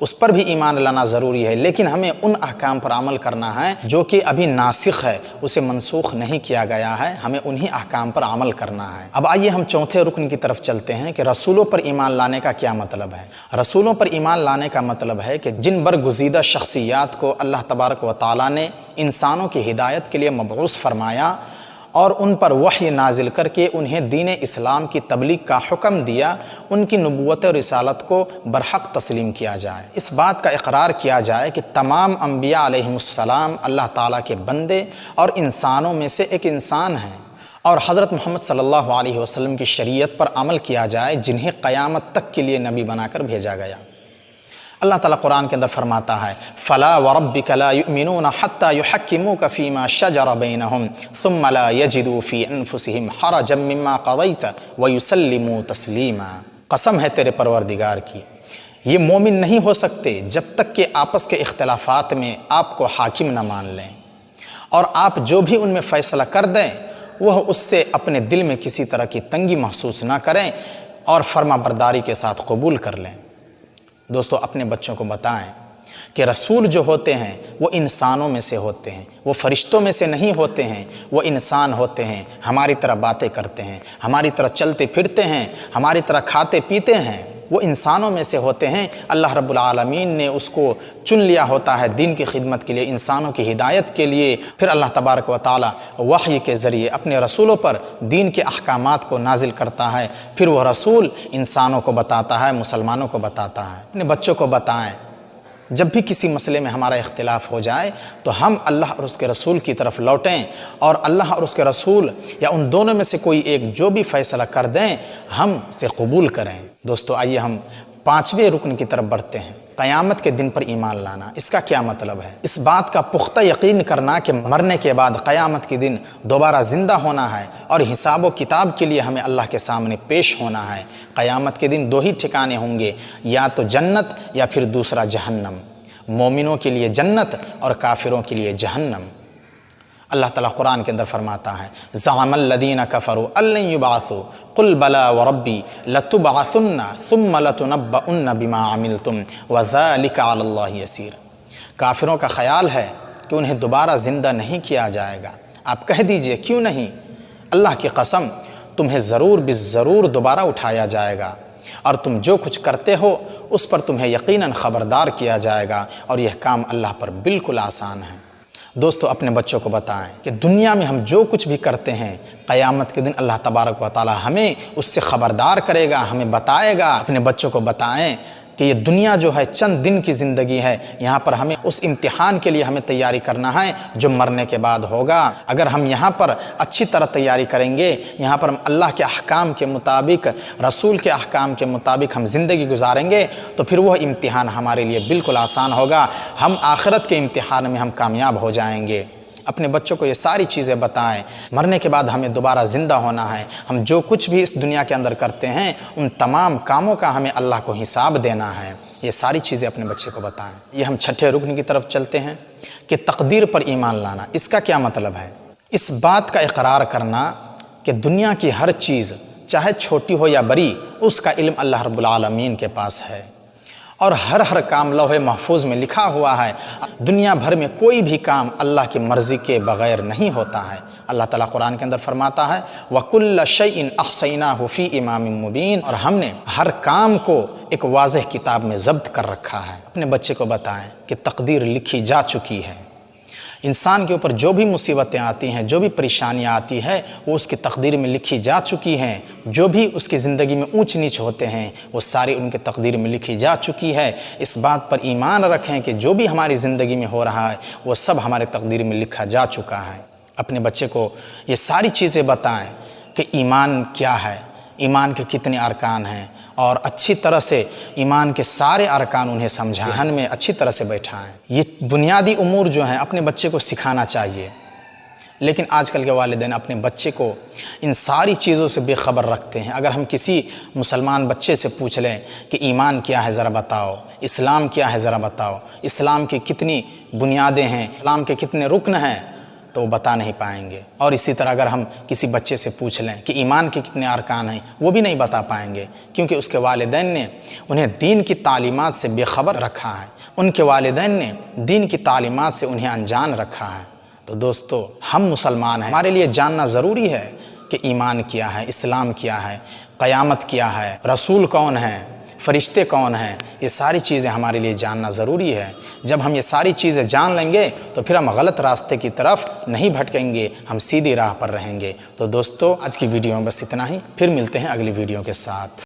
اس پر بھی ایمان لانا ضروری ہے، لیکن ہمیں ان احکام پر عمل کرنا ہے جو کہ ابھی ناسخ ہے، اسے منسوخ نہیں کیا گیا ہے، ہمیں انہی احکام پر عمل کرنا ہے۔ اب آئیے ہم چوتھے رکن کی طرف چلتے ہیں کہ رسولوں پر ایمان لانے کا کیا مطلب ہے۔ رسولوں پر ایمان لانے کا مطلب ہے کہ جن برگزیدہ شخصیات کو اللہ تبارک و تعالیٰ نے انسانوں کی ہدایت کے لیے مبعوث فرمایا اور ان پر وحی نازل کر کے انہیں دین اسلام کی تبلیغ کا حکم دیا، ان کی نبوت اور رسالت کو برحق تسلیم کیا جائے، اس بات کا اقرار کیا جائے کہ تمام انبیاء علیہم السلام اللہ تعالیٰ کے بندے اور انسانوں میں سے ایک انسان ہیں، اور حضرت محمد صلی اللہ علیہ وسلم کی شریعت پر عمل کیا جائے جنہیں قیامت تک کے لیے نبی بنا کر بھیجا گیا۔ اللہ تعالیٰ قرآن کے اندر فرماتا ہے فَلَا وَرَبِّكَ لَا يُؤْمِنُونَ حَتَّى يُحَكِّمُوكَ فِي مَا شَجَرَ بَيْنَهُمْ ثُمَّ لَا يَجِدُوا فِي أَنفُسِهِمْ حَرَجًا مِّمَّا قَضَيْتَ وَيُسَلِّمُوا تَسْلِيمًا۔ قسم ہے تیرے پروردگار کی، یہ مومن نہیں ہو سکتے جب تک کہ آپس کے اختلافات میں آپ کو حاکم نہ مان لیں، اور آپ جو بھی ان میں فیصلہ کر دیں وہ اس سے اپنے دل میں کسی طرح کی تنگی محسوس نہ کریں اور فرما برداری کے ساتھ قبول کر لیں۔ دوستو اپنے بچوں کو بتائیں کہ رسول جو ہوتے ہیں وہ انسانوں میں سے ہوتے ہیں، وہ فرشتوں میں سے نہیں ہوتے ہیں، وہ انسان ہوتے ہیں، ہماری طرح باتیں کرتے ہیں، ہماری طرح چلتے پھرتے ہیں، ہماری طرح کھاتے پیتے ہیں، وہ انسانوں میں سے ہوتے ہیں۔ اللہ رب العالمین نے اس کو چن لیا ہوتا ہے دین کی خدمت کے لیے، انسانوں کی ہدایت کے لیے، پھر اللہ تبارک و تعالی وحی کے ذریعے اپنے رسولوں پر دین کے احکامات کو نازل کرتا ہے، پھر وہ رسول انسانوں کو بتاتا ہے، مسلمانوں کو بتاتا ہے۔ اپنے بچوں کو بتائیں جب بھی کسی مسئلے میں ہمارا اختلاف ہو جائے تو ہم اللہ اور اس کے رسول کی طرف لوٹیں، اور اللہ اور اس کے رسول یا ان دونوں میں سے کوئی ایک جو بھی فیصلہ کر دیں ہم سے قبول کریں۔ دوستو آئیے ہم پانچویں رکن کی طرف بڑھتے ہیں، قیامت کے دن پر ایمان لانا۔ اس کا کیا مطلب ہے؟ اس بات کا پختہ یقین کرنا کہ مرنے کے بعد قیامت کے دن دوبارہ زندہ ہونا ہے اور حساب و کتاب کے لیے ہمیں اللہ کے سامنے پیش ہونا ہے۔ قیامت کے دن دو ہی ٹھکانے ہوں گے، یا تو جنت یا پھر دوسرا جہنم، مومنوں کے لیے جنت اور کافروں کے لیے جہنم۔ اللہ تعالیٰ قرآن کے اندر فرماتا ہے زعم الذین کفروا ان لن یبعثوا قل بلی وربی لتبعثن ثم لتنبؤن بما عملتم وذلک علی اللہ یسیر۔ کافروں کا خیال ہے کہ انہیں دوبارہ زندہ نہیں کیا جائے گا۔ آپ کہہ دیجئے کیوں نہیں، اللہ کی قسم تمہیں ضرور بالضرور دوبارہ اٹھایا جائے گا، اور تم جو کچھ کرتے ہو اس پر تمہیں یقیناً خبردار کیا جائے گا، اور یہ کام اللہ پر بالکل آسان ہے۔ دوستو اپنے بچوں کو بتائیں کہ دنیا میں ہم جو کچھ بھی کرتے ہیں قیامت کے دن اللہ تبارک و تعالی ہمیں اس سے خبردار کرے گا، ہمیں بتائے گا۔ اپنے بچوں کو بتائیں کہ یہ دنیا جو ہے چند دن کی زندگی ہے، یہاں پر ہمیں اس امتحان کے لیے ہمیں تیاری کرنا ہے جو مرنے کے بعد ہوگا۔ اگر ہم یہاں پر اچھی طرح تیاری کریں گے، یہاں پر ہم اللہ کے احکام کے مطابق، رسول کے احکام کے مطابق ہم زندگی گزاریں گے تو پھر وہ امتحان ہمارے لیے بالکل آسان ہوگا، ہم آخرت کے امتحان میں ہم کامیاب ہو جائیں گے۔ اپنے بچوں کو یہ ساری چیزیں بتائیں، مرنے کے بعد ہمیں دوبارہ زندہ ہونا ہے، ہم جو کچھ بھی اس دنیا کے اندر کرتے ہیں ان تمام کاموں کا ہمیں اللہ کو حساب دینا ہے۔ یہ ساری چیزیں اپنے بچے کو بتائیں۔ یہ ہم چھٹے رکن کی طرف چلتے ہیں کہ تقدیر پر ایمان لانا۔ اس کا کیا مطلب ہے؟ اس بات کا اقرار کرنا کہ دنیا کی ہر چیز چاہے چھوٹی ہو یا بڑی اس کا علم اللہ رب العالمین کے پاس ہے، اور ہر کام لوح محفوظ میں لکھا ہوا ہے۔ دنیا بھر میں کوئی بھی کام اللہ کی مرضی کے بغیر نہیں ہوتا ہے۔ اللہ تعالیٰ قرآن کے اندر فرماتا ہے وَكُلَّ شَيْءٍ أَحْصَيْنَاهُ فِي إِمَامٍ مُّبِينٍ، اور ہم نے ہر کام کو ایک واضح کتاب میں ضبط کر رکھا ہے۔ اپنے بچے کو بتائیں کہ تقدیر لکھی جا چکی ہے، انسان کے اوپر جو بھی مصیبتیں آتی ہیں، جو بھی پریشانیاں آتی ہیں وہ اس کی تقدیر میں لکھی جا چکی ہیں، جو بھی اس کی زندگی میں اونچ نیچ ہوتے ہیں وہ ساری ان کے تقدیر میں لکھی جا چکی ہے۔ اس بات پر ایمان رکھیں کہ جو بھی ہماری زندگی میں ہو رہا ہے وہ سب ہمارے تقدیر میں لکھا جا چکا ہے۔ اپنے بچے کو یہ ساری چیزیں بتائیں کہ ایمان کیا ہے، ایمان کے کتنے ارکان ہیں، اور اچھی طرح سے ایمان کے سارے ارکان انہیں سمجھائیں، ذہن میں اچھی طرح سے بیٹھائیں۔ یہ بنیادی امور جو ہیں اپنے بچے کو سکھانا چاہیے، لیکن آج کل کے والدین اپنے بچے کو ان ساری چیزوں سے بے خبر رکھتے ہیں۔ اگر ہم کسی مسلمان بچے سے پوچھ لیں کہ ایمان کیا ہے ذرا بتاؤ، اسلام کیا ہے ذرا بتاؤ، اسلام کی کتنی بنیادیں ہیں، اسلام کے کتنے رکن ہیں، تو وہ بتا نہیں پائیں گے، اور اسی طرح اگر ہم کسی بچے سے پوچھ لیں کہ ایمان کے کتنے ارکان ہیں، وہ بھی نہیں بتا پائیں گے، کیونکہ اس کے والدین نے انہیں دین کی تعلیمات سے بے خبر رکھا ہے، ان کے والدین نے دین کی تعلیمات سے انہیں انجان رکھا ہے۔ تو دوستو، ہم مسلمان ہیں، ہمارے لیے جاننا ضروری ہے کہ ایمان کیا ہے، اسلام کیا ہے، قیامت کیا ہے، رسول کون ہیں، فرشتے کون ہیں، یہ ساری چیزیں ہمارے لیے جاننا ضروری ہے۔ جب ہم یہ ساری چیزیں جان لیں گے تو پھر ہم غلط راستے کی طرف نہیں بھٹکیں گے، ہم سیدھی راہ پر رہیں گے۔ تو دوستو، آج کی ویڈیو میں بس اتنا ہی، پھر ملتے ہیں اگلی ویڈیو کے ساتھ۔